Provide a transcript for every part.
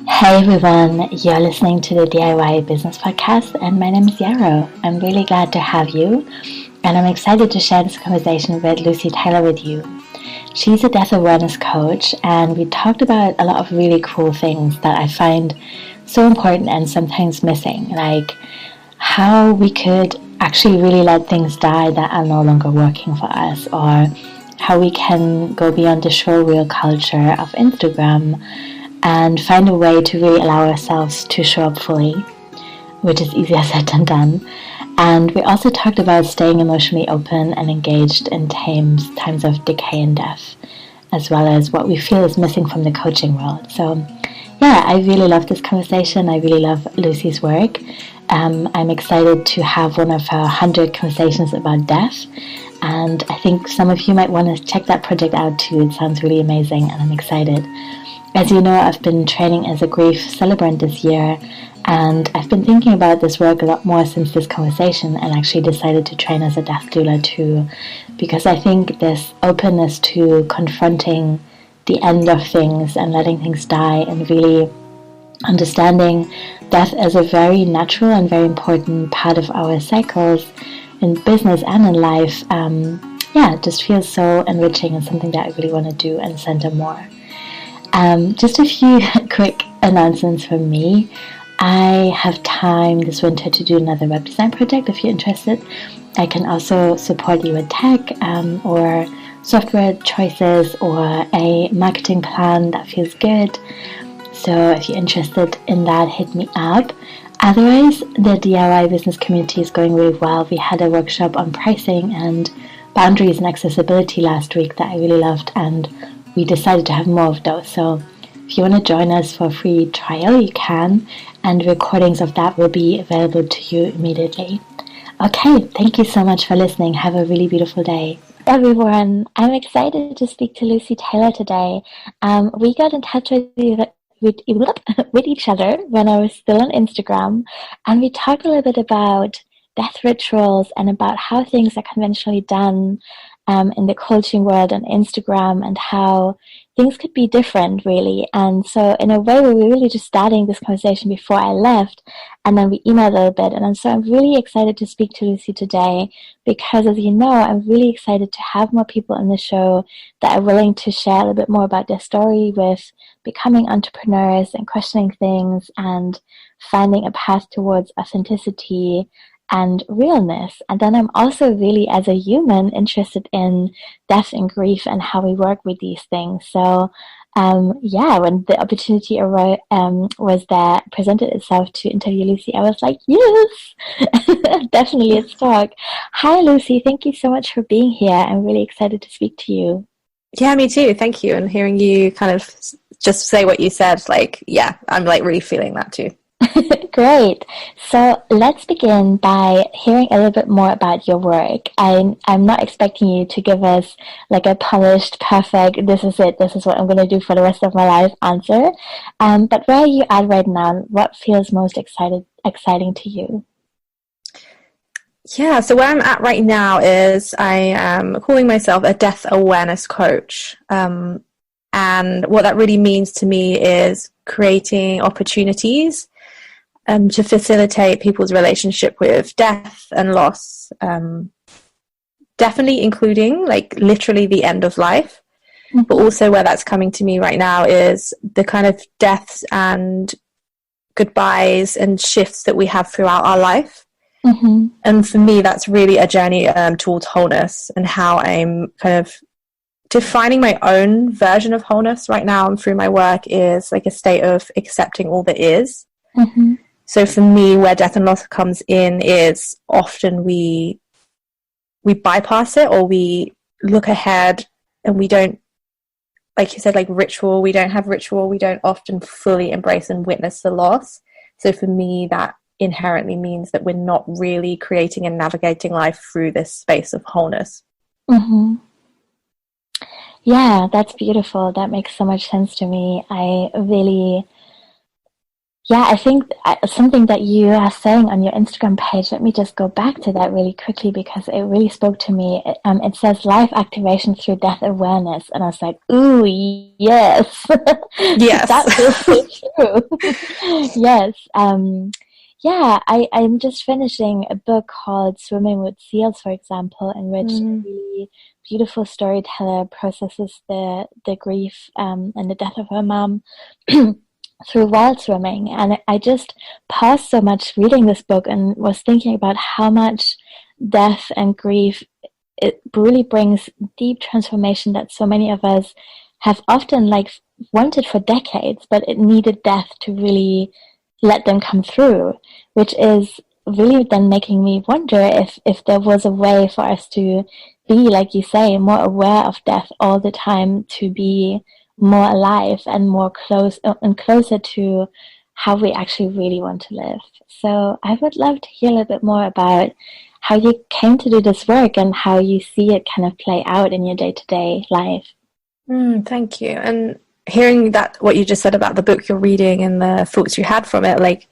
Hey everyone, you're listening to the DIY Business Podcast, and my name is Yarrow. I'm really glad to have you, and I'm excited to share this conversation with Lucy Taylor with you. She's a death awareness coach, and we talked about a lot of really cool things that I find so important and sometimes missing, like how we could actually really let things die that are no longer working for us, or how we can go beyond the showreel culture of Instagram and find a way to really allow ourselves to show up fully, which is easier said than done. And we also talked about staying emotionally open and engaged in times of decay and death, as well as what we feel is missing from the coaching world. So yeah, I really love this conversation. I really love Lucy's work. I'm excited to have one of her 100 conversations about death. And I think some of you might want to check that project out too. It sounds really amazing, and I'm excited. As you know, I've been training as a grief celebrant this year, and I've been thinking about this work a lot more since this conversation, and actually decided to train as a death doula too, because I think this openness to confronting the end of things and letting things die, and really understanding death as a very natural and very important part of our cycles in business and in life, just feels so enriching, and something that I really want to do and center more. Just a few quick announcements from me. I have time this winter to do another web design project if you're interested. I can also support you with tech or software choices or a marketing plan that feels good. So if you're interested in that, hit me up. Otherwise, the DIY business community is going really well. We had a workshop on pricing and boundaries and accessibility last week that I really loved, and we decided to have more of those. So if you want to join us for a free trial, you can, and recordings of that will be available to you immediately. Okay, thank you so much for listening. Have a really beautiful day. Everyone, I'm excited to speak to Lucy Taylor today. We got in touch with each other when I was still on Instagram, and we talked a little bit about death rituals and about how things are conventionally done in the coaching world on Instagram, and how things could be different, really. And so in a way, we were really just starting this conversation before I left, and then we emailed a little bit. And so I'm really excited to speak to Lucy today, because as you know, I'm really excited to have more people on the show that are willing to share a little bit more about their story with becoming entrepreneurs and questioning things and finding a path towards authenticity and realness. And then I'm also really, as a human, interested in death and grief and how we work with these things. So when the opportunity was there, presented itself to interview Lucy, I was like, yes, definitely let's talk. Hi Lucy, thank you so much for being here. I'm really excited to speak to you. Yeah, me too. Thank you. And hearing you kind of just say what you said, I'm really feeling that too. Great. So let's begin by hearing a little bit more about your work. I'm not expecting you to give us like a polished, perfect, this is it, this is what I'm going to do for the rest of my life answer. But where are you at right now? What feels most exciting to you? Yeah, so where I'm at right now is I am calling myself a death awareness coach. And what that really means to me is creating opportunities to facilitate people's relationship with death and loss, definitely including literally the end of life, but also where that's coming to me right now is the kind of deaths and goodbyes and shifts that we have throughout our life. Mm-hmm. And for me, that's really a journey towards wholeness, and how I'm kind of defining my own version of wholeness right now and through my work is like a state of accepting all that is. Mm-hmm. So for me, where death and loss comes in is often we bypass it, or we look ahead and we don't, like you said, ritual. We don't have ritual. We don't often fully embrace and witness the loss. So for me, that inherently means that we're not really creating and navigating life through this space of wholeness. Mm-hmm. Yeah, that's beautiful. That makes so much sense to me. Yeah, I think something that you are saying on your Instagram page, let me just go back to that really quickly because it really spoke to me. It says life activation through death awareness. And I was like, ooh, yes. Yes. That feels so true. Yes. Yeah, I'm just finishing a book called Swimming with Seals, for example, in which a really beautiful storyteller processes the grief and the death of her mom through wild swimming. And I just paused so much reading this book and was thinking about how much death and grief, it really brings deep transformation that so many of us have often like wanted for decades, but it needed death to really let them come through, which is really then making me wonder if there was a way for us to be, like you say, more aware of death all the time, to be more alive and more close and closer to how we actually really want to live. So I would love to hear a little bit more about how you came to do this work and how you see it kind of play out in your day-to-day life. Thank you. And hearing that, what you just said about the book you're reading and the thoughts you had from it, like,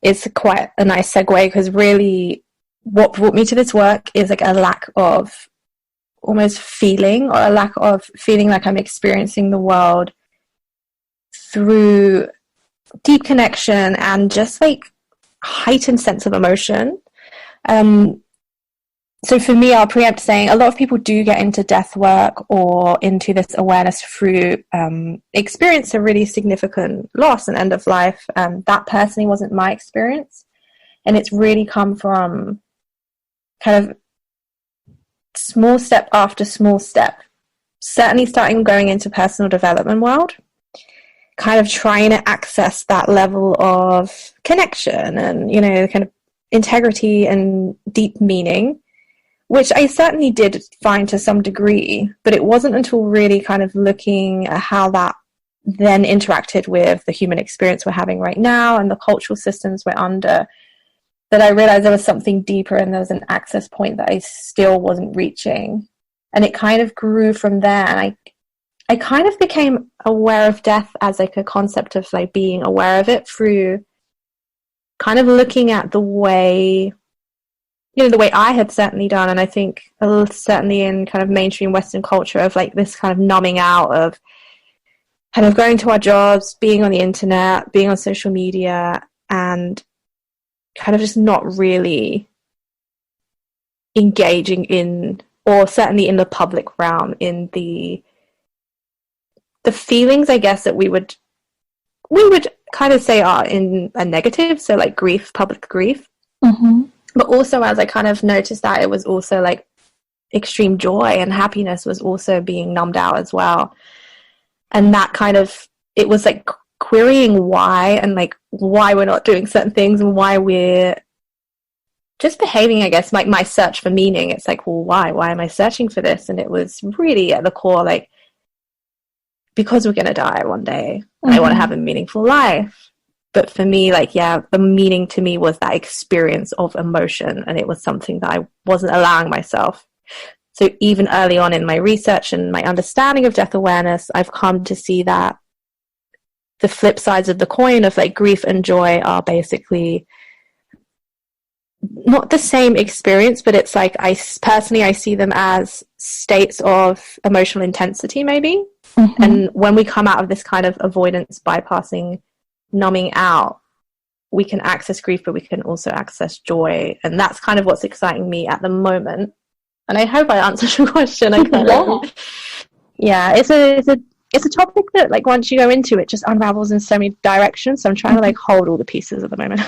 it's quite a nice segue, because really what brought me to this work is like a lack of almost feeling, or a lack of feeling like I'm experiencing the world through deep connection and just like heightened sense of emotion. So for me, I'll preempt saying a lot of people do get into death work or into this awareness through experience a really significant loss and end of life. That personally wasn't my experience. And it's really come from kind of small step after small step. Certainly starting going into personal development world, kind of trying to access that level of connection and, you know, kind of integrity and deep meaning, which I certainly did find to some degree, but it wasn't until really kind of looking at how that then interacted with the human experience we're having right now and the cultural systems we're under, that I realized there was something deeper and there was an access point that I still wasn't reaching. And it kind of grew from there. And I kind of became aware of death as like a concept of like being aware of it through kind of looking at the way, you know, the way I had certainly done, and I think certainly in kind of mainstream Western culture, of like this kind of numbing out of kind of going to our jobs, being on the internet, being on social media, and kind of just not really engaging in, or certainly in the public realm, in the feelings, I guess, that we would kind of say are in a negative, so like grief, public grief. But also, as I kind of noticed that it was also like extreme joy and happiness was also being numbed out as well. And that kind of, it was like querying why, and like why we're not doing certain things and why we're just behaving, I guess, like my search for meaning. It's like, well, why am I searching for this? And it was really at the core, like, because we're going to die one day. I want to have a meaningful life. But for me, like, yeah, the meaning to me was that experience of emotion, and it was something that I wasn't allowing myself. So even early on in my research and my understanding of death awareness, I've come to see that the flip sides of the coin of like grief and joy are basically not the same experience, but it's like I see them as states of emotional intensity, maybe. And when we come out of this kind of avoidance, bypassing, numbing out, we can access grief, but we can also access joy. And that's kind of what's exciting me at the moment. And I hope I answered your question. It's a topic that, like, once you go into it, just unravels in so many directions. So I'm trying to like hold all the pieces at the moment.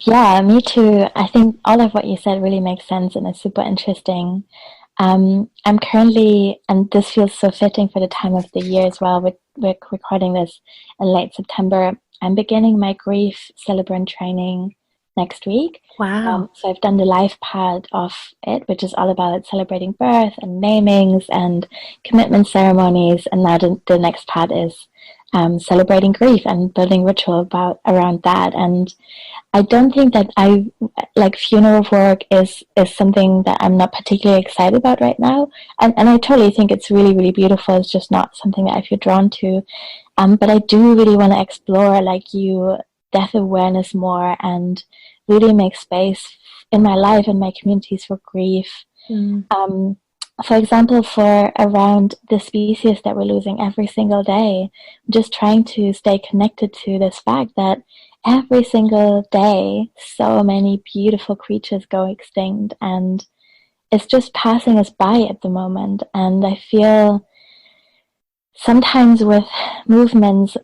Yeah, me too. I think all of what you said really makes sense and is super interesting. I'm currently, and this feels so fitting for the time of the year as well, we're recording this in late September. I'm beginning my grief celebrant training next week. Wow. So I've done the live part of it, which is all about celebrating birth and namings and commitment ceremonies. And now the next part is celebrating grief and building ritual around that. And I don't think that I like funeral work is something that I'm not particularly excited about right now. And I totally think it's really, really beautiful. It's just not something that I feel drawn to. But I do really want to explore, like you, death awareness more, and really make space in my life and my communities for grief. For example, for around the species that we're losing every single day, just trying to stay connected to this fact that every single day so many beautiful creatures go extinct, and it's just passing us by at the moment. And I feel sometimes with movements,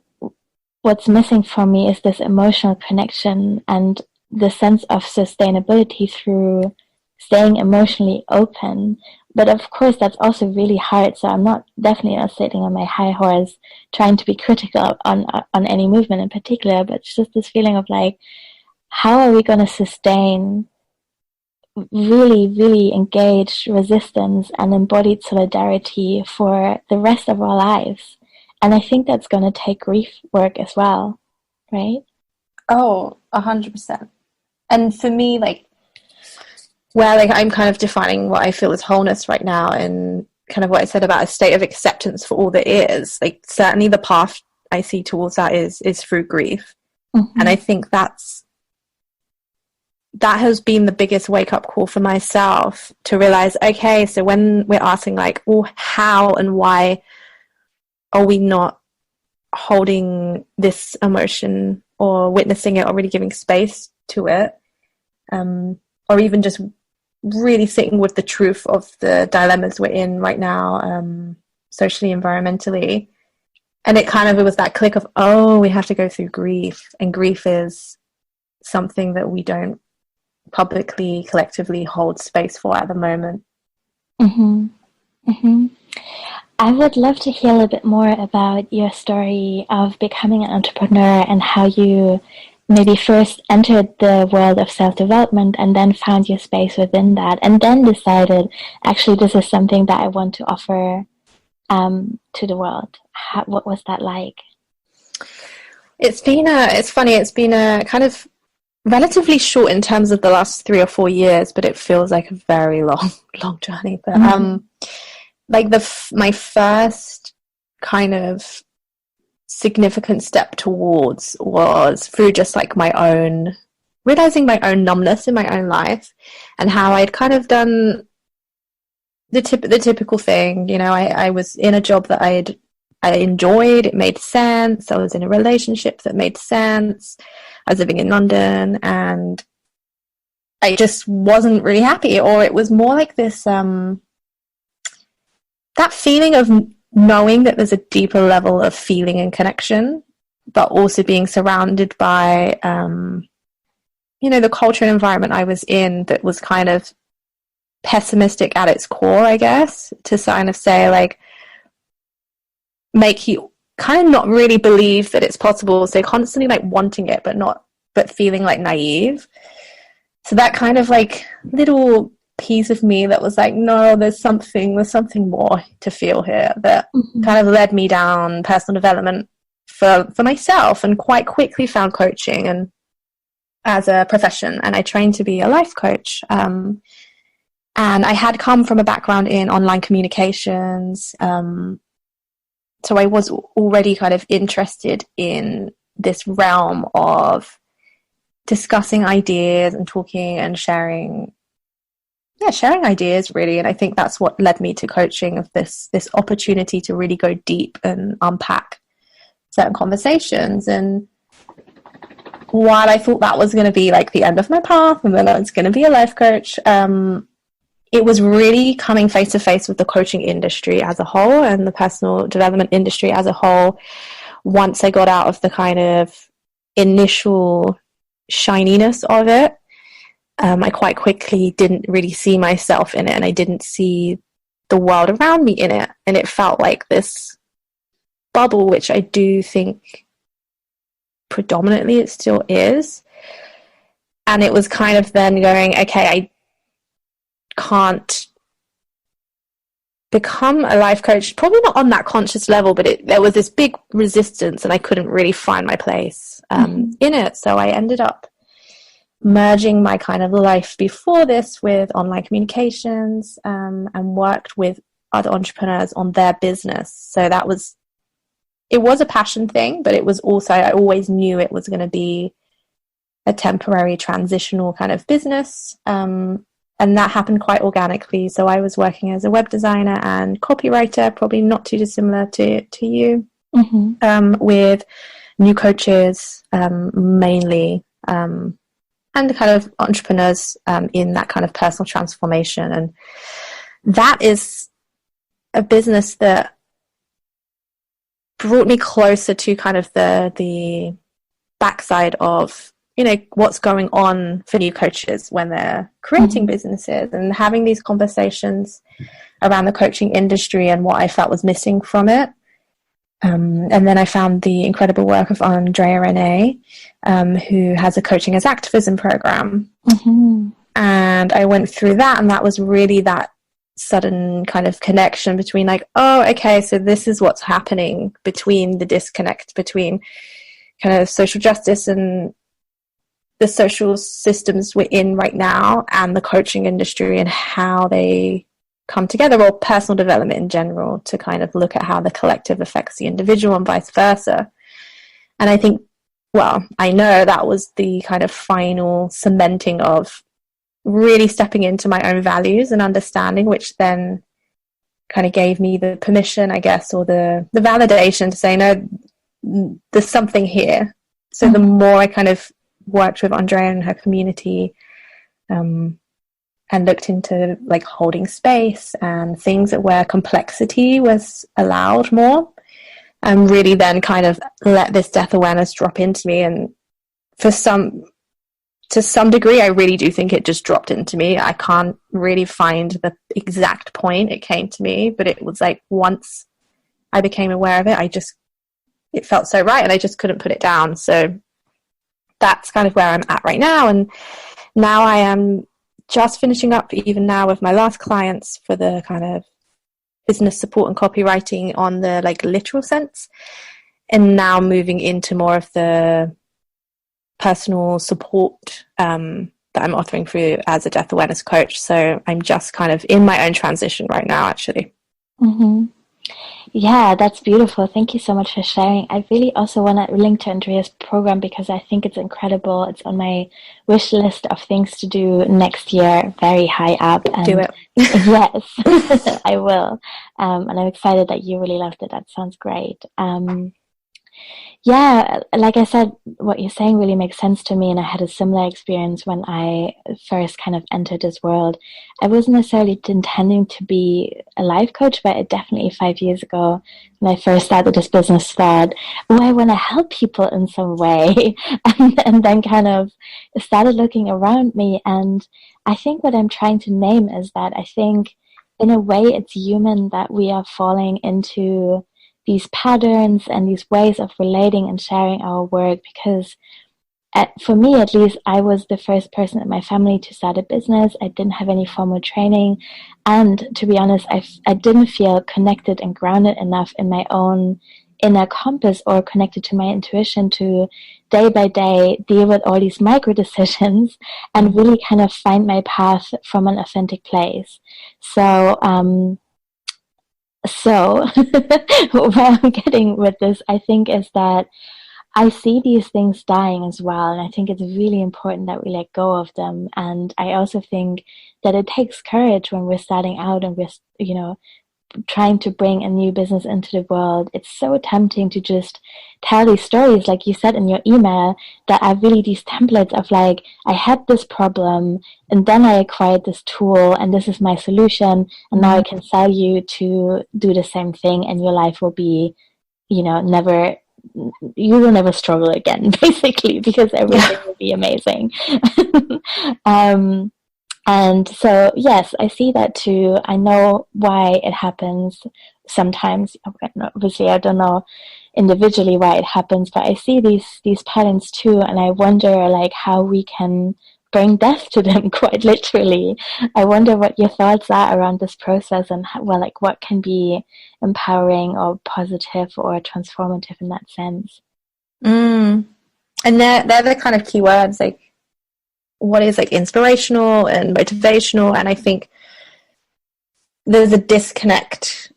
what's missing for me is this emotional connection and the sense of sustainability through staying emotionally open. But of course, that's also really hard. So I'm definitely not sitting on my high horse trying to be critical on any movement in particular, but it's just this feeling of like, how are we going to sustain really, really engaged resistance and embodied solidarity for the rest of our lives? And I think that's going to take grief work as well, right? Oh, 100%. And for me, like, where like I'm kind of defining what I feel is wholeness right now, and kind of what I said about a state of acceptance for all that is, like certainly the path I see towards that is through grief. And I think that has been the biggest wake up call for myself, to realize, okay, so when we're asking like, oh, how and why are we not holding this emotion or witnessing it or really giving space to it, or even just really sitting with the truth of the dilemmas we're in right now, socially, environmentally. And it was that click of, oh, we have to go through grief, and grief is something that we don't publicly, collectively hold space for at the moment. I would love to hear a little bit more about your story of becoming an entrepreneur and how you maybe first entered the world of self-development and then found your space within that, and then decided, actually, this is something that I want to offer to the world. What was that like? It's funny, it's been a kind of relatively short in terms of the last 3 or 4 years, but it feels like a very long journey. But like my first kind of significant step towards was through just like realizing my own numbness in my own life, and how I'd kind of done the typical thing. You know, I was in a job that I enjoyed, it made sense. I was in a relationship that made sense. I was living in London, and I just wasn't really happy. Or it was more like this, that feeling of knowing that there's a deeper level of feeling and connection, but also being surrounded by, the culture and environment I was in that was kind of pessimistic at its core, I guess, to kind of say, like, make you kind of not really believe that it's possible. So constantly like wanting it, but feeling like naive. So that kind of like little piece of me that was like, no, there's something more to feel here, that kind of led me down personal development for myself, and quite quickly found coaching and as a profession. And I trained to be a life coach. And I had come from a background in online communications. So I was already kind of interested in this realm of discussing ideas and talking and sharing ideas, really. And I think that's what led me to coaching, of this opportunity to really go deep and unpack certain conversations. And while I thought that was going to be like the end of my path, and then I was going to be a life coach, it was really coming face to face with the coaching industry as a whole and the personal development industry as a whole. Once I got out of the kind of initial shininess of it, I quite quickly didn't really see myself in it, and I didn't see the world around me in it. And it felt like this bubble, which I do think predominantly it still is. And it was kind of then going, okay, I can't become a life coach, probably not on that conscious level, but there was this big resistance, and I couldn't really find my place in it. So I ended up merging my kind of life before this with online communications, and worked with other entrepreneurs on their business. So that was it was a passion thing, but it was also, I always knew it was going to be a temporary transitional kind of business. And that happened quite organically. So I was working as a web designer and copywriter, probably not too dissimilar to you, with new coaches, mainly, and the kind of entrepreneurs in that kind of personal transformation. And that is a business that brought me closer to kind of the backside of, you know, what's going on for new coaches when they're creating businesses, and having these conversations around the coaching industry and what I felt was missing from it. And then I found the incredible work of Andrea Renee, who has a coaching as activism program. And I went through that, and that was really that sudden kind of connection between like, oh, okay, so this is what's happening, between the disconnect between kind of social justice and the social systems we're in right now and the coaching industry, and how they come together, or personal development in general, to kind of look at how the collective affects the individual and vice versa. And I think, well, I know that was the kind of final cementing of really stepping into my own values and understanding, which then kind of gave me the permission, I guess, or the validation to say, no, there's something here. So the more I kind of worked with Andrea and her community, and looked into like holding space and things where complexity was allowed more, and really then kind of let this death awareness drop into me. And to some degree, I really do think it just dropped into me. I can't really find the exact point it came to me, but it was like once I became aware of it, it felt so right, and I just couldn't put it down. So that's kind of where I'm at right now. And now I am just finishing up, even now, with my last clients for the kind of business support and copywriting on the like literal sense, and now moving into more of the personal support that I'm offering through as a death awareness coach. So I'm just kind of in my own transition right now, actually. Yeah, that's beautiful. Thank you so much for sharing. I really also want to link to Andrea's program because I think it's incredible. It's on my wish list of things to do next year, very high up. And do it. Yes, I will. And I'm excited that you really loved it. That sounds great. Yeah, like I said, what you're saying really makes sense to me, and I had a similar experience when I first kind of entered this world. I wasn't necessarily intending to be a life coach, but it definitely 5 years ago, when I first started this business, thought, oh, I want to help people in some way, and then kind of started looking around me, and I think what I'm trying to name is that I think, in a way, it's human that we are falling into these patterns and these ways of relating and sharing our work, because for me at least, I was the first person in my family to start a business. I didn't have any formal training, and to be honest, I didn't feel connected and grounded enough in my own inner compass, or connected to my intuition, to day by day deal with all these micro decisions and really kind of find my path from an authentic place. So where I'm getting with this, I think, is that I see these things dying as well, and I think it's really important that we let go of them. And I also think that it takes courage when we're starting out and we're, trying to bring a new business into the world. It's so tempting to just tell these stories, like you said in your email, that are really these templates of like, I had this problem and then I acquired this tool and this is my solution, and now I can sell you to do the same thing, and your life will be, you will never struggle again, basically, because everything will be amazing. And so, yes, I see that too. I know why it happens sometimes. Obviously, I don't know individually why it happens, but I see these patterns too, and I wonder like how we can bring death to them, quite literally. I wonder what your thoughts are around this process, and what can be empowering or positive or transformative in that sense. And they're the kind of key words, like what is like inspirational and motivational. And I think there's a disconnect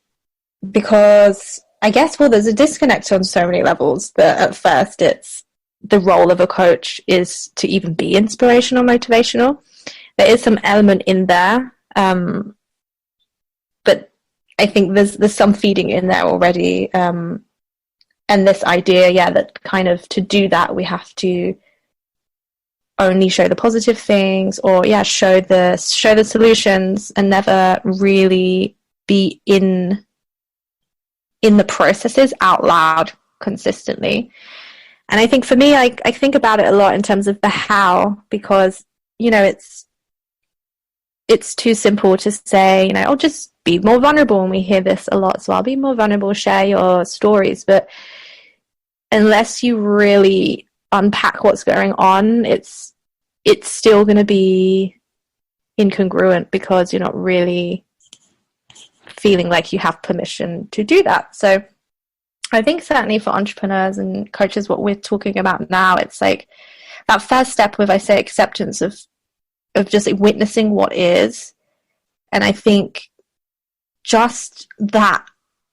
because I guess, well, there's a disconnect on so many levels that at first it's the role of a coach is to even be inspirational, motivational. There is some element in there, but I think there's some feeding in there already, and this idea, that kind of to do that we have to only show the positive things, or show the solutions, and never really be in the processes out loud consistently. And I think for me, I think about it a lot in terms of the how, because it's too simple to say, I'll just be more vulnerable, and we hear this a lot, so I'll be more vulnerable, share your stories. But unless you really unpack what's going on, it's still going to be incongruent, because you're not really feeling like you have permission to do that. So I think certainly for entrepreneurs and coaches, what we're talking about now, it's like that first step with, I say, acceptance of just witnessing what is. And I think just that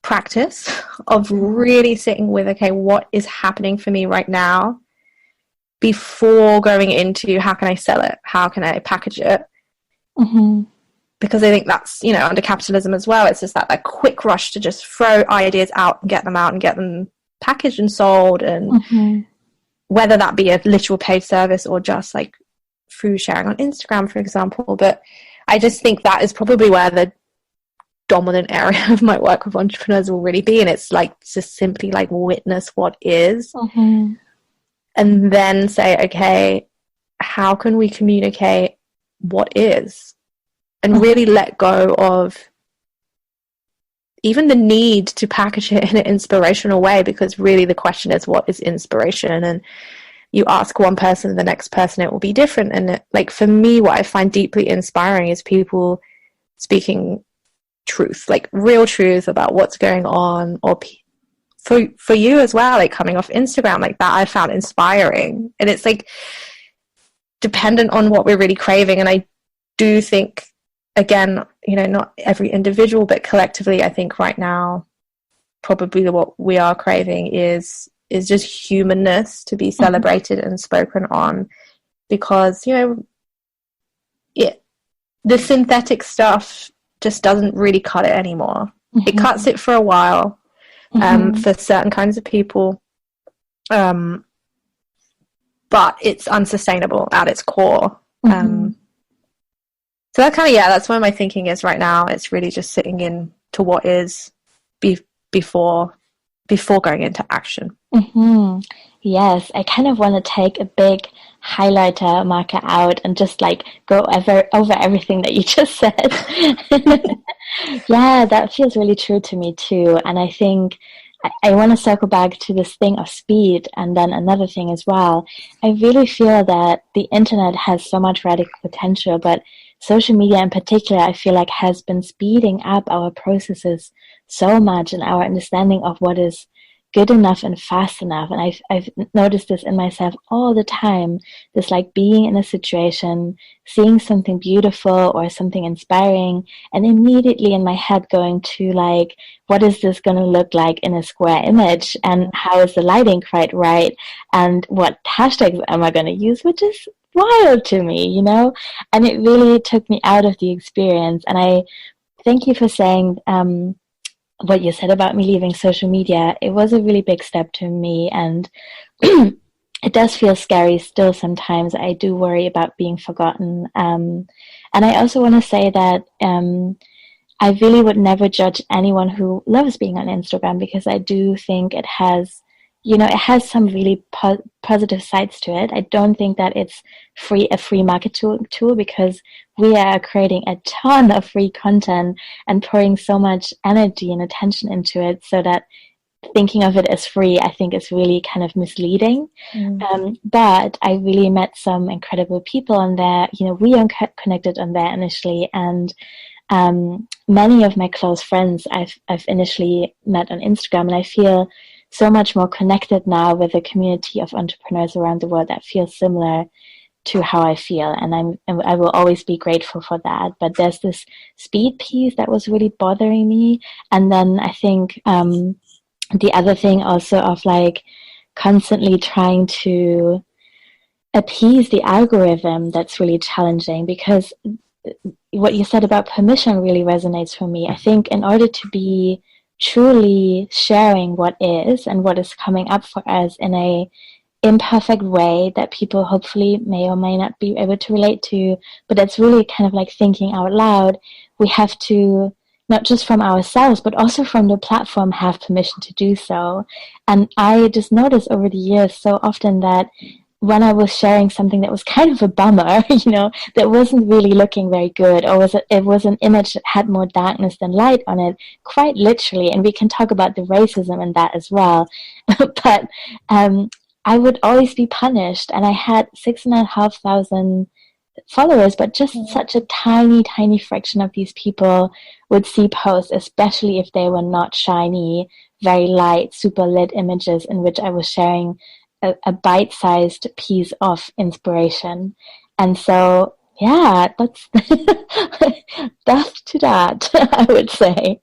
practice of really sitting with, okay, what is happening for me right now, before going into how can I sell it, how can I package it. Mm-hmm. Because I think that's, under capitalism as well, it's just that quick rush to just throw ideas out and get them packaged and sold. And whether that be a literal paid service or just like through sharing on Instagram, for example. But I just think that is probably where the dominant area of my work with entrepreneurs will really be. And it's like just simply like witness what is, and then say, okay, how can we communicate what is? And really let go of even the need to package it in an inspirational way, because really the question is, what is inspiration? And you ask one person, the next person, it will be different. And for me, what I find deeply inspiring is people speaking truth, like real truth about what's going on, or for you as well, like coming off Instagram like that, I found inspiring. And it's like dependent on what we're really craving. And I do think, again, not every individual, but collectively, I think right now, probably what we are craving is just humanness to be celebrated and spoken on, because, the synthetic stuff just doesn't really cut it anymore. It cuts it for a while, for certain kinds of people, but it's unsustainable at its core. So that kind of, that's where my thinking is right now. It's really just sitting in to what is before going into action. Yes, I kind of want to take a big highlighter marker out and just go over everything that you just said. Yeah, that feels really true to me too. And I think I want to circle back to this thing of speed, and then another thing as well. I really feel that the internet has so much radical potential, but social media in particular, I feel like has been speeding up our processes so much, and our understanding of what is good enough and fast enough. And I've noticed this in myself all the time, this being in a situation, seeing something beautiful or something inspiring, and immediately in my head going to what is this going to look like in a square image, and how is the lighting quite right, and what hashtags am I going to use, which is wild to me, and it really took me out of the experience. And I thank you for saying what you said about me leaving social media. It was a really big step to me, and it does feel scary still sometimes. I do worry about being forgotten, and I also want to say that I really would never judge anyone who loves being on Instagram, because I do think it has some really positive sides to it. I don't think that it's a free market tool, because we are creating a ton of free content and pouring so much energy and attention into it, so that thinking of it as free, I think, is really kind of misleading. But I really met some incredible people on there. We connected on there initially, and many of my close friends I've initially met on Instagram, and I feel so much more connected now with a community of entrepreneurs around the world that feels similar to how I feel, and I will always be grateful for that. But there's this speed piece that was really bothering me, and then I think the other thing also of like constantly trying to appease the algorithm, that's really challenging, because what you said about permission really resonates for me. I think in order to be truly sharing what is and what is coming up for us in a imperfect way that people hopefully may or may not be able to relate to, but that's really kind of like thinking out loud, we have to, not just from ourselves but also from the platform, have permission to do so. And I just noticed over the years so often that when I was sharing something that was kind of a bummer, that wasn't really looking very good, or it was an image that had more darkness than light on it, quite literally, and we can talk about the racism in that as well. But I would always be punished, and I had 6,500 followers, but just such a tiny, tiny fraction of these people would see posts, especially if they were not shiny, very light, super lit images in which I was sharing a bite-sized piece of inspiration. And so, yeah, that's death to that, I would say.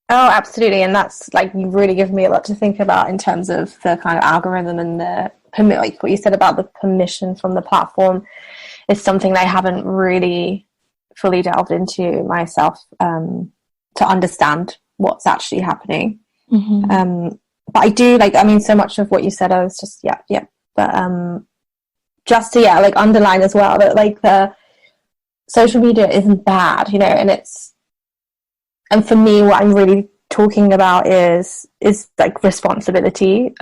Oh, absolutely. And that's like, you really give me a lot to think about in terms of the kind of algorithm and the permit, like what you said about the permission from the platform is something I haven't really fully delved into myself, to understand what's actually happening. Mm-hmm. But I do so much of what you said, I was just, yeah. But just to, like underline as well that like the social media isn't bad, and for me, what I'm really talking about is like responsibility,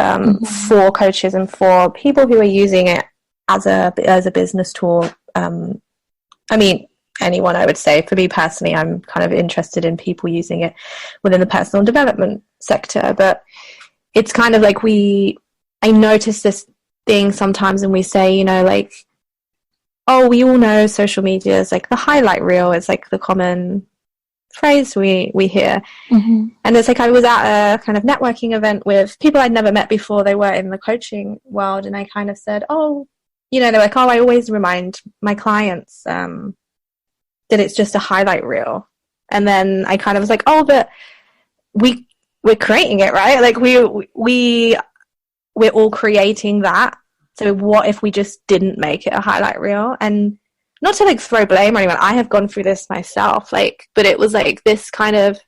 for coaches and for people who are using it as a business tool. I mean, anyone, I would say. For me personally, I'm kind of interested in people using it within the personal development sector, but it's kind of like I notice this thing sometimes, and we say, like, oh, we all know social media is like the highlight reel. It's like the common phrase we hear. Mm-hmm. And it's like, I was at a kind of networking event with people I'd never met before. They were in the coaching world, and I kind of said, oh, they're like, oh, I always remind my clients that it's just a highlight reel. And then I kind of was like, oh, but we're creating it, right? Like we're all creating that. So what if we just didn't make it a highlight reel? And not to like throw blame on anyone, I have gone through this myself, like, but it was like this kind of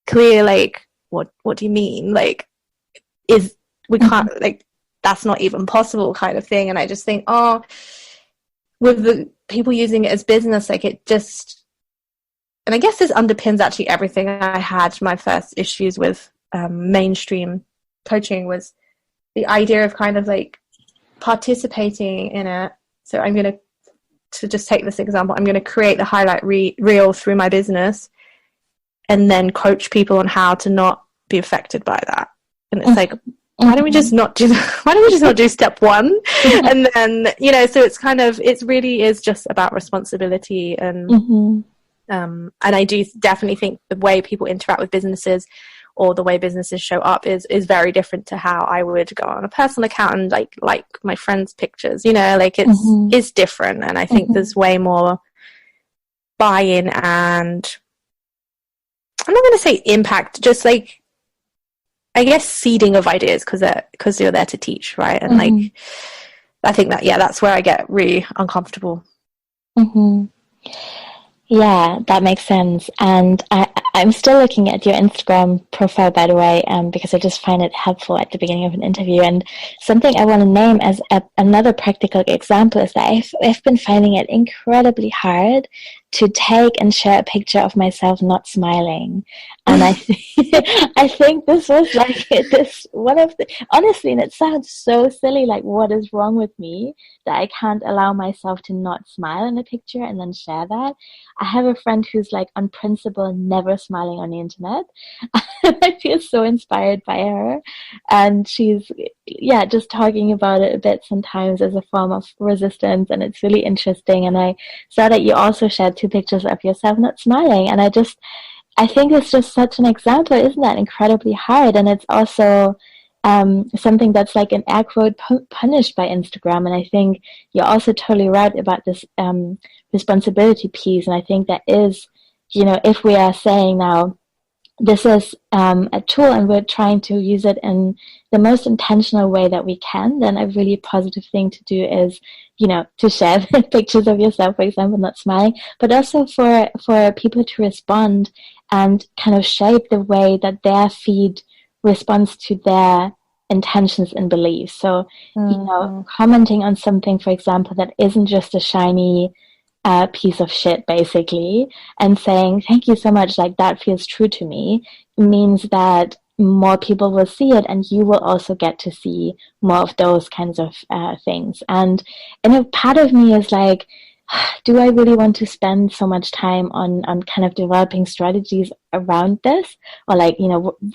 clear, like, what do you mean? Like, we can't, like, that's not even possible kind of thing. And I just think, with the people using it as business, like it just, and I guess this underpins actually everything I had. My first issues with mainstream coaching was the idea of kind of like participating in it. So I'm going to just take this example, I'm going to create the highlight reel through my business and then coach people on how to not be affected by that. And it's like, why don't we just not do that? Why don't we just not do step one? And then, so it's kind of, it really is just about responsibility. And and I do definitely think the way people interact with businesses or the way businesses show up is very different to how I would go on a personal account and like my friends' pictures, like it's different. And I think there's way more buy-in and, I'm not going to say impact, just like, I guess seeding of ideas, because you're there to teach, right? And like, I think that, that's where I get really uncomfortable. Yeah, that makes sense. And I'm still looking at your Instagram profile, by the way, because I just find it helpful at the beginning of an interview. And something I want to name as another practical example is that I've been finding it incredibly hard to take and share a picture of myself not smiling. And I think this was like this one of the, honestly, and it sounds so silly, like what is wrong with me that I can't allow myself to not smile in a picture and then share that. I have a friend who's like on principle never smiling on the internet. I feel so inspired by her, and she's just talking about it a bit sometimes as a form of resistance, and it's really interesting. And I saw that you also shared 2 pictures of yourself not smiling, and I think it's just such an example. Isn't that incredibly hard? And it's also something that's like an air quote punished by Instagram. And I think you're also totally right about this responsibility piece. And I think that is, if we are saying now this is a tool and we're trying to use it in the most intentional way that we can, then a really positive thing to do is, to share pictures of yourself, for example, not smiling, but also for people to respond and kind of shape the way that their feed responds to their intentions and beliefs. So, commenting on something, for example, that isn't just a shiny piece of shit, basically, and saying thank you so much, like that feels true to me, means that more people will see it, and you will also get to see more of those kinds of things. And a part of me is like, do I really want to spend so much time on kind of developing strategies around this, or like,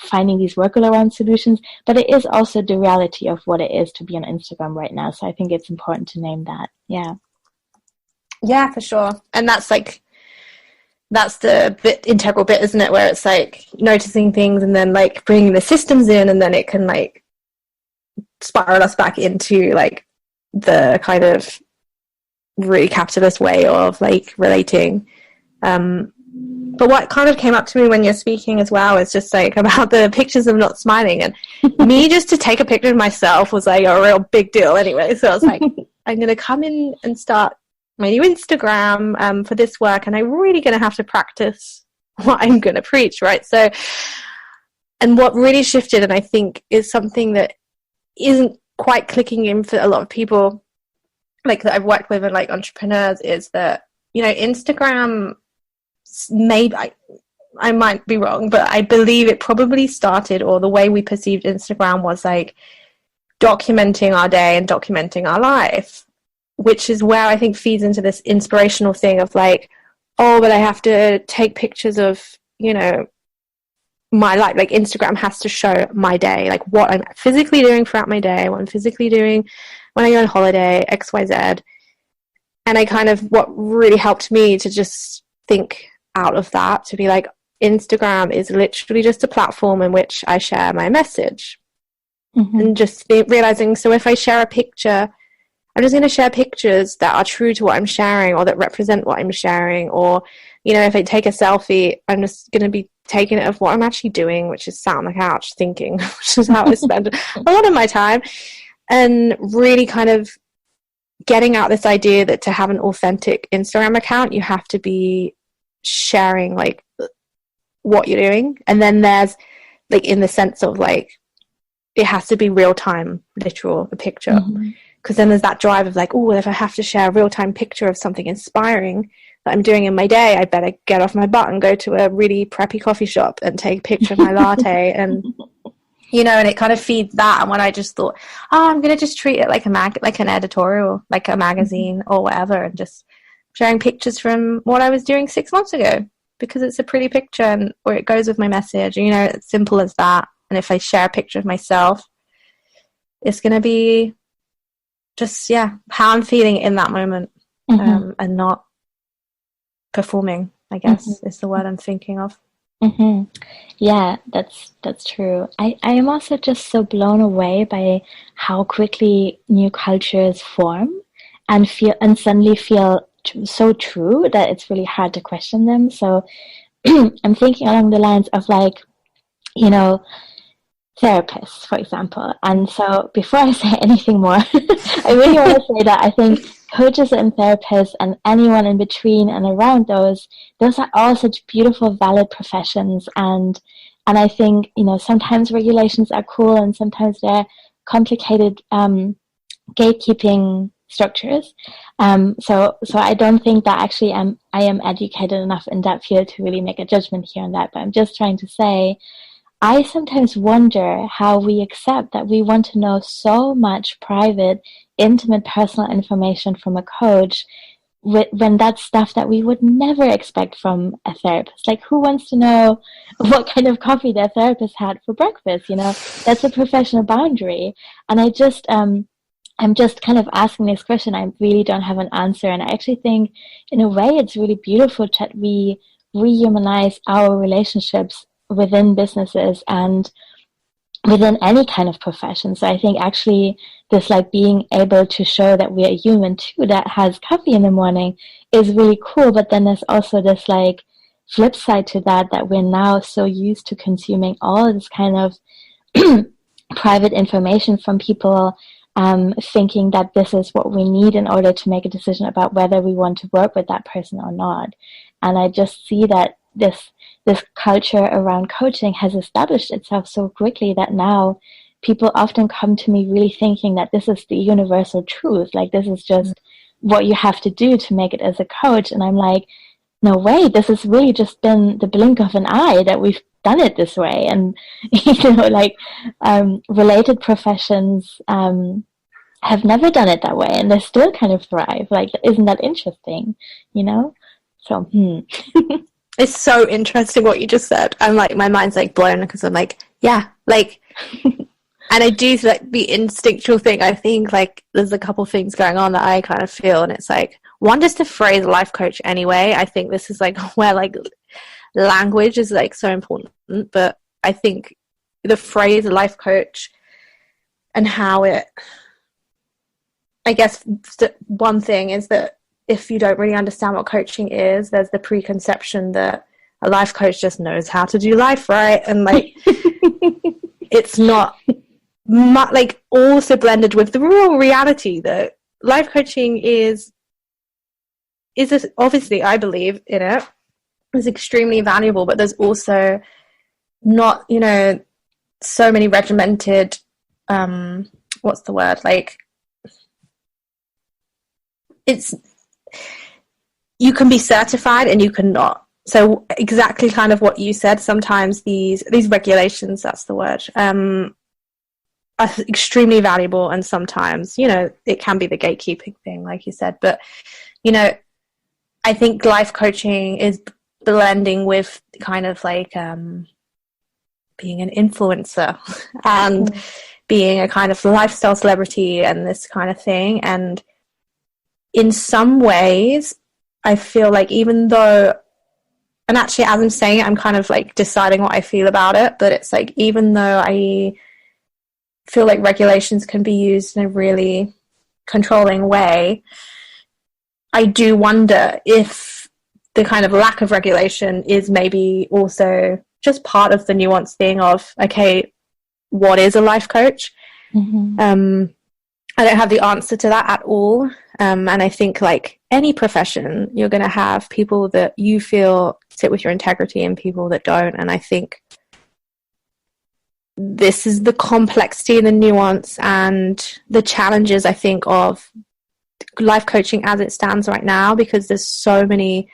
finding these workaround solutions? But it is also the reality of what it is to be on Instagram right now. So I think it's important to name that. Yeah, for sure. And that's the integral bit, isn't it? Where it's like noticing things and then like bringing the systems in, and then it can like spiral us back into like the kind of really capitalist way of like relating. But what kind of came up to me when you're speaking as well is just like about the pictures of not smiling, and me just to take a picture of myself was like a real big deal anyway. So I was like, I'm going to come in and start my new Instagram for this work, and I'm really going to have to practice what I'm going to preach, right? So, and what really shifted, and I think is something that isn't quite clicking in for a lot of people, like that I've worked with and like entrepreneurs, is that, Instagram, maybe I might be wrong, but I believe it probably started, or the way we perceived Instagram was like documenting our day and documenting our life, which is where I think feeds into this inspirational thing of like, oh, but I have to take pictures of, my life. Like Instagram has to show my day, like what I'm physically doing throughout my day, what I'm physically doing when I go on holiday, X, Y, Z. And what really helped me to just think out of that, to be like, Instagram is literally just a platform in which I share my message. And just realizing, so if I share a picture, I'm just going to share pictures that are true to what I'm sharing, or that represent what I'm sharing. Or, if I take a selfie, I'm just going to be taking it of what I'm actually doing, which is sat on the couch thinking, which is how I spend a lot of my time. And really kind of getting out this idea that to have an authentic Instagram account, you have to be sharing like what you're doing. And then there's like, in the sense of like, it has to be real time, literal, a picture. Because then there's that drive of like, oh, if I have to share a real-time picture of something inspiring that I'm doing in my day, I better get off my butt and go to a really preppy coffee shop and take a picture of my latte. And, and it kind of feeds that. And when I just thought, oh, I'm going to just treat it like like an editorial, like a magazine or whatever, and just sharing pictures from what I was doing 6 months ago, because it's a pretty picture or it goes with my message. It's simple as that. And if I share a picture of myself, it's going to be just, how I'm feeling in that moment, and not performing, I guess, is the word I'm thinking of. Yeah, that's true. I am also just so blown away by how quickly new cultures form and suddenly feel so true that it's really hard to question them. So I'm thinking along the lines of like, therapists, for example. And so before I say anything more, I really want to say that I think coaches and therapists and anyone in between and around those are all such beautiful, valid professions. And I think, sometimes regulations are cool and sometimes they're complicated gatekeeping structures. So I don't think that actually I am educated enough in that field to really make a judgment here on that. But I'm just trying to say, I sometimes wonder how we accept that we want to know so much private, intimate, personal information from a coach when that's stuff that we would never expect from a therapist. Like, who wants to know what kind of coffee their therapist had for breakfast? That's a professional boundary. And I'm just kind of asking this question. I really don't have an answer. And I actually think, in a way, it's really beautiful that we rehumanize our relationships within businesses and within any kind of profession. So I think actually this like being able to show that we are human too, that has coffee in the morning, is really cool. But then there's also this like flip side to that, that we're now so used to consuming all this kind of private information from people, thinking that this is what we need in order to make a decision about whether we want to work with that person or not. And I just see that this culture around coaching has established itself so quickly that now people often come to me really thinking that this is the universal truth, like this is just what you have to do to make it as a coach. And I'm like, no way, this has really just been the blink of an eye that we've done it this way. And like related professions have never done it that way, and they still kind of thrive. Like, isn't that interesting? So It's so interesting what you just said. I'm like, my mind's like blown, because I'm like, yeah, like and I do like the instinctual thing. I think like there's a couple things going on that I kind of feel, and it's like, one, just the phrase life coach anyway. I think this is like where like language is like so important, but I think the phrase life coach and how it, I guess one thing is that if you don't really understand what coaching is, there's the preconception that a life coach just knows how to do life right, and like it's not like also blended with the real reality that life coaching is obviously, I believe in it, is extremely valuable, but there's also not, so many regimented, what's the word? Like, you can be certified and you cannot. So exactly kind of what you said, sometimes these regulations, that's the word, are extremely valuable, and sometimes, it can be the gatekeeping thing, like you said. But, I think life coaching is blending with kind of like being an influencer and being a kind of lifestyle celebrity and this kind of thing. And in some ways, I feel like even though, and actually as I'm saying it, I'm kind of like deciding what I feel about it, but it's like, even though I feel like regulations can be used in a really controlling way, I do wonder if the kind of lack of regulation is maybe also just part of the nuanced thing of, okay, what is a life coach? Mm-hmm. I don't have the answer to that at all. And I think like any profession, you're going to have people that you feel sit with your integrity and people that don't. And I think this is the complexity and the nuance and the challenges, I think, of life coaching as it stands right now, because there's so many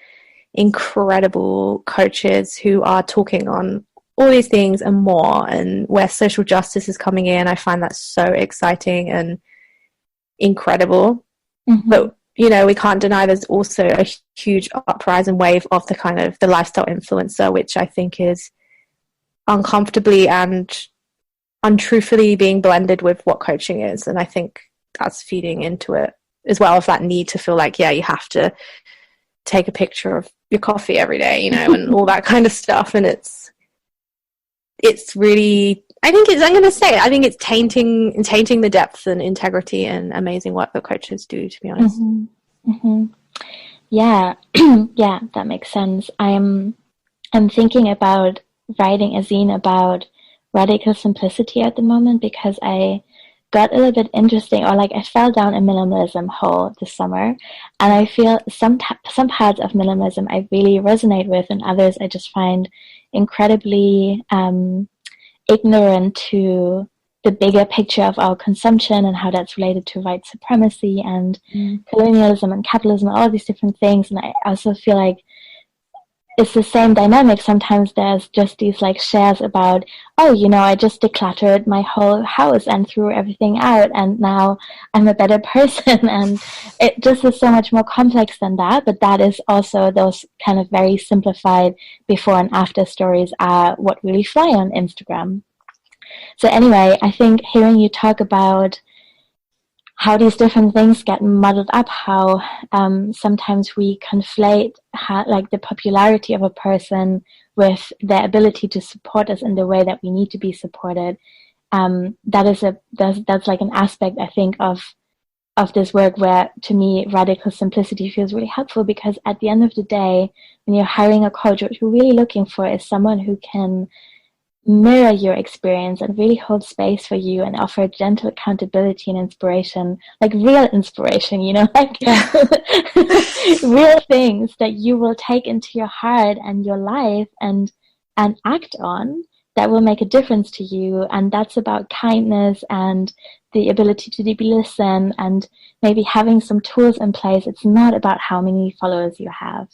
incredible coaches who are talking on all these things and more, and where social justice is coming in. I find that so exciting and incredible. Mm-hmm. But we can't deny there's also a huge uprising wave of the kind of the lifestyle influencer, which I think is uncomfortably and untruthfully being blended with what coaching is. And I think that's feeding into it as well, of that need to feel like, yeah, you have to take a picture of your coffee every day, and all that kind of stuff. And it's really, I think it's tainting the depth and integrity and amazing work that coaches do, to be honest. Mm-hmm. Mm-hmm. Yeah. Yeah, that makes sense. I'm thinking about writing a zine about radical simplicity at the moment, because I got a little bit interesting, or like I fell down a minimalism hole this summer, and I feel some parts of minimalism I really resonate with, and others I just find incredibly ignorant to the bigger picture of our consumption and how that's related to white supremacy and colonialism and capitalism, all these different things. And I also feel like it's the same dynamic. Sometimes there's just these like shares about, I just decluttered my whole house and threw everything out, and now I'm a better person. And it just is so much more complex than that. But that is also, those kind of very simplified before and after stories are what really fly on Instagram. So anyway, I think hearing you talk about how these different things get muddled up, how sometimes we conflate like the popularity of a person with their ability to support us in the way that we need to be supported. That's like an aspect, I think, of of this work where, to me, radical simplicity feels really helpful, because at the end of the day, when you're hiring a coach, what you're really looking for is someone who can mirror your experience and really hold space for you and offer gentle accountability and inspiration, like real inspiration, like real things that you will take into your heart and your life and act on, that will make a difference to you. And that's about kindness and the ability to deeply listen and maybe having some tools in place. It's not about how many followers you have.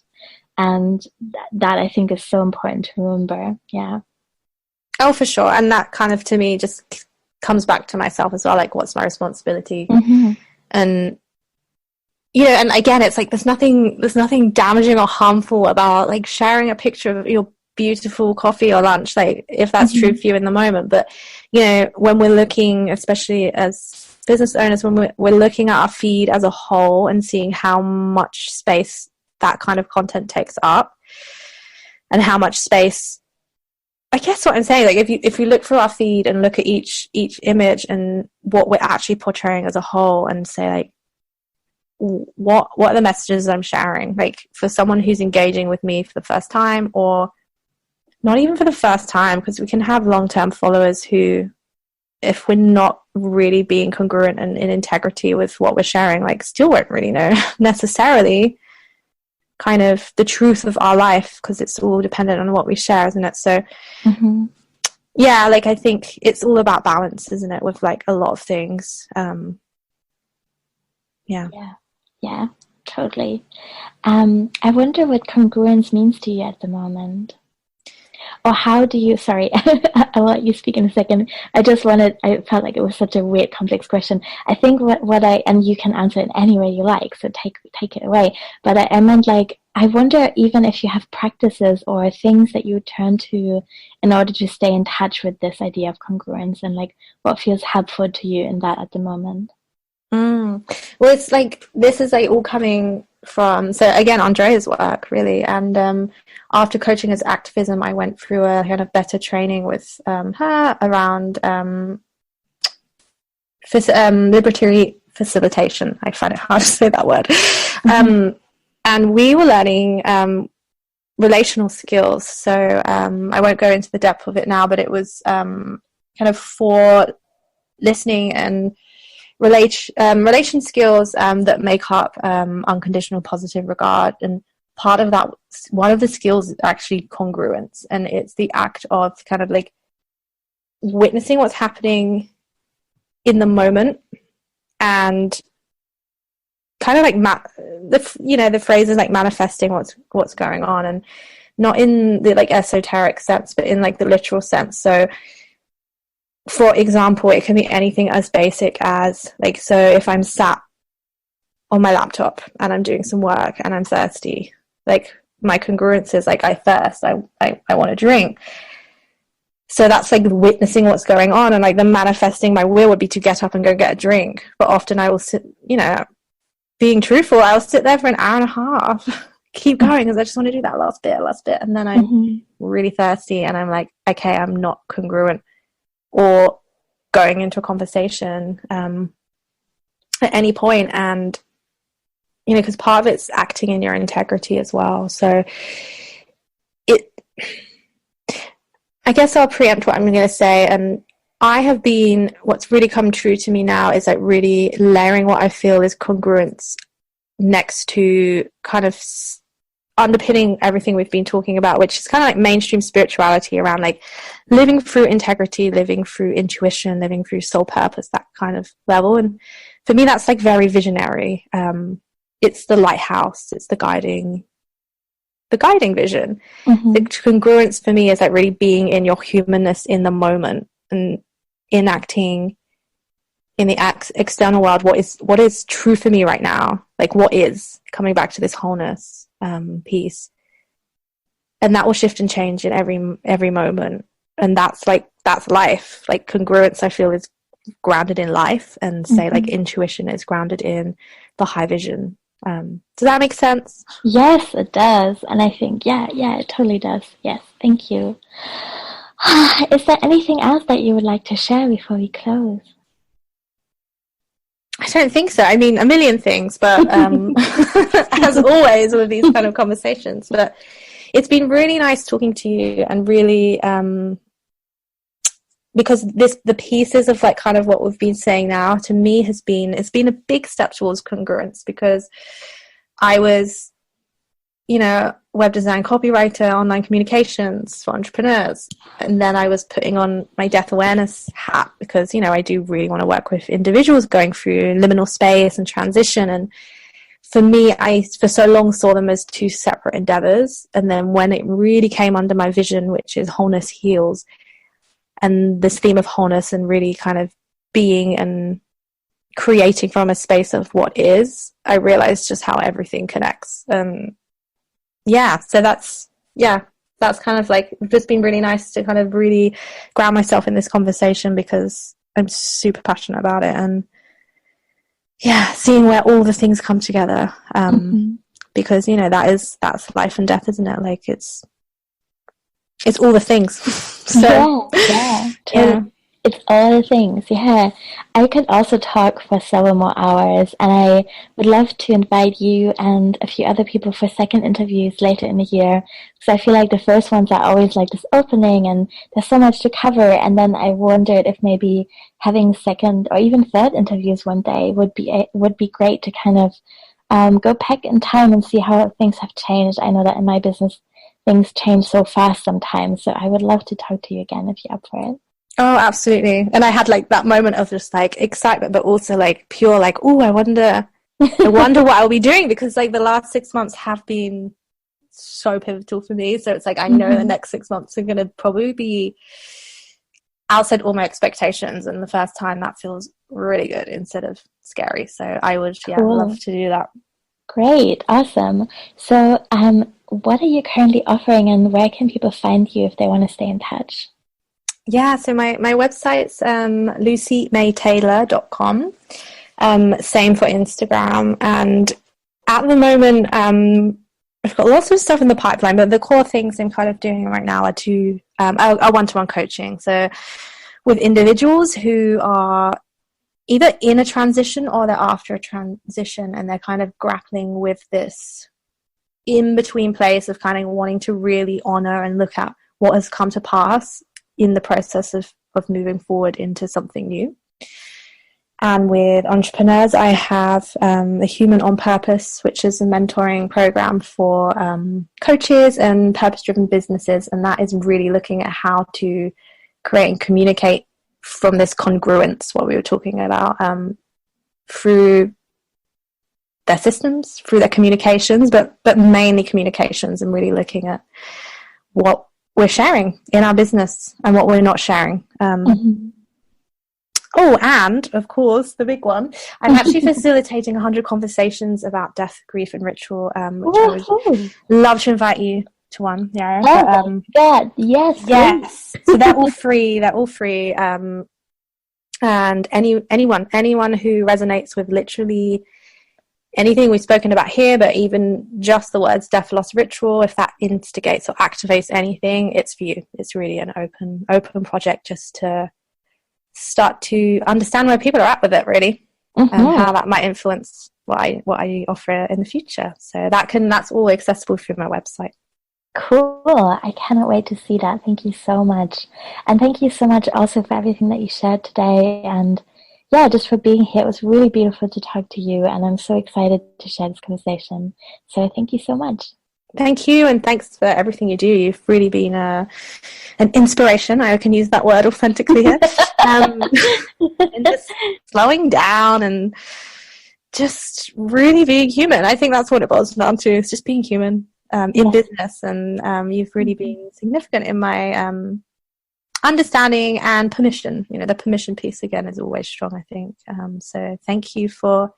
And that I think is so important to remember. Yeah. Oh, for sure. And that kind of, to me, just comes back to myself as well. Like, what's my responsibility? And, and again, it's like, there's nothing damaging or harmful about like sharing a picture of your beautiful coffee or lunch, like if that's true for you in the moment. But, when we're looking, especially as business owners, when we're looking at our feed as a whole and seeing how much space that kind of content takes up and how much space, I guess what I'm saying, like if you look through our feed and look at each image and what we're actually portraying as a whole, and say like, what are the messages I'm sharing? Like, for someone who's engaging with me for the first time, or not even for the first time, because we can have long-term followers who, if we're not really being congruent and in integrity with what we're sharing, like, still won't really know necessarily kind of the truth of our life, because it's all dependent on what we share, isn't it? So yeah, like, I think it's all about balance, isn't it, with like a lot of things. Yeah, totally. I wonder what congruence means to you at the moment. Or how do you, sorry, I'll let you speak in a second. I felt like it was such a weird, complex question. I think and you can answer it any way you like, so take it away. But I meant, like, I wonder even if you have practices or things that you turn to in order to stay in touch with this idea of congruence, and like what feels helpful to you in that at the moment. Well, it's like, this is like all coming from, so again, Andrea's work, really. And after coaching as activism, I went through a kind of better training with her around liberatory facilitation. I find it hard to say that word. And we were learning relational skills. So I won't go into the depth of it now, but it was kind of for listening and relation skills that make up unconditional positive regard. And part of that, one of the skills is actually congruence, and it's the act of kind of like witnessing what's happening in the moment, and kind of like the phrase is like manifesting what's going on, and not in the like esoteric sense, but in like the literal sense. So for example, it can be anything as basic as, like, so if I'm sat on my laptop and I'm doing some work and I'm thirsty, like, my congruence is like, I thirst, I want to drink. So that's like witnessing what's going on, and like the manifesting my will would be to get up and go get a drink. But often I will sit, being truthful, I'll sit there for an hour and a half, keep going, because I just want to do that last bit. And then I'm really thirsty and I'm like, okay, I'm not congruent. Or going into a conversation at any point, and because part of it's acting in your integrity as well. So I guess I'll preempt what I'm going to say. And what's really come true to me now is like really layering what I feel is congruence next to kind of underpinning everything we've been talking about, which is kind of like mainstream spirituality around like living through integrity, living through intuition, living through soul purpose, that kind of level. And for me, that's like very visionary. It's the lighthouse, it's the guiding vision. The congruence for me is like really being in your humanness in the moment, and enacting in the external world what is true for me right now, like what is coming back to this wholeness piece, and that will shift and change in every moment. And that's life. Like congruence, I feel, is grounded in life, and say like intuition is grounded in the high vision. Does that make sense? Yes, it does. And I think yeah, it totally does. Yes, thank you. Is there anything else that you would like to share before we close? I don't think so. I mean, a million things, but as always with these kind of conversations. But it's been really nice talking to you, and really because the pieces of like kind of what we've been saying now to me it's been a big step towards congruence, because I was, web design copywriter, online communications for entrepreneurs, and then I was putting on my death awareness hat because I do really want to work with individuals going through liminal space and transition. And for me, I for so long saw them as two separate endeavors, and then when it really came under my vision, which is wholeness heals, and this theme of wholeness and really kind of being and creating from a space of what is, I realized just how everything connects. So that's kind of like just been really nice to kind of really ground myself in this conversation, because I'm super passionate about it, and seeing where all the things come together, because that's life and death, isn't it? Like it's all the things. So it's all the things. I could also talk for several more hours, and I would love to invite you and a few other people for second interviews later in the year, because I feel like the first ones are always like this opening and there's so much to cover, and then I wondered if maybe having second or even third interviews one day would be great to kind of go back in time and see how things have changed. I know that in my business things change so fast sometimes, so I would love to talk to you again if you're up for it. Oh, absolutely. And I had like that moment of just like excitement, but also like pure like, oh, I wonder what I'll be doing, because like the last 6 months have been so pivotal for me. So it's like I know the next 6 months are going to probably be outside all my expectations, and the first time that feels really good instead of scary. So I would love to do that. Great, awesome. So what are you currently offering, and where can people find you if they want to stay in touch? Yeah, so my website's lucymaytaylor.com. Same for Instagram. And at the moment, I've got lots of stuff in the pipeline, but the core things I'm kind of doing right now are one-to-one coaching. So with individuals who are either in a transition or they're after a transition, and they're kind of grappling with this in-between place of kind of wanting to really honor and look at what has come to pass in the process of moving forward into something new. And with entrepreneurs, I have the Human on Purpose, which is a mentoring program for coaches and purpose-driven businesses. And that is really looking at how to create and communicate from this congruence, what we were talking about, through their systems, through their communications, but mainly communications, and really looking at what we're sharing in our business and what we're not sharing. Oh, and of course, the big one, I'm actually facilitating 100 conversations about death, grief, and ritual, which I would love to invite you to one. Yeah. God, yes. Yes. So they're all free. And anyone who resonates with literally anything we've spoken about here, but even just the words death, loss, ritual, if that instigates or activates anything, it's for you. It's really an open project, just to start to understand where people are at with it, really, and how that might influence what I offer in the future. So that's all accessible through my website. Cool. I cannot wait to see that. Thank you so much. And thank you so much also for everything that you shared today, and just for being here. It was really beautiful to talk to you, and I'm so excited to share this conversation. So thank you so much. Thank you, and thanks for everything you do. You've really been an inspiration. I can use that word authentically here. And just slowing down and just really being human. I think that's what it boils down to. It's just being human in business, and you've really been significant in my understanding and permission. The permission piece again is always strong, I think. So thank you for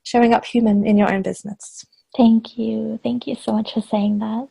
showing up human in your own business. Thank you so much for saying that.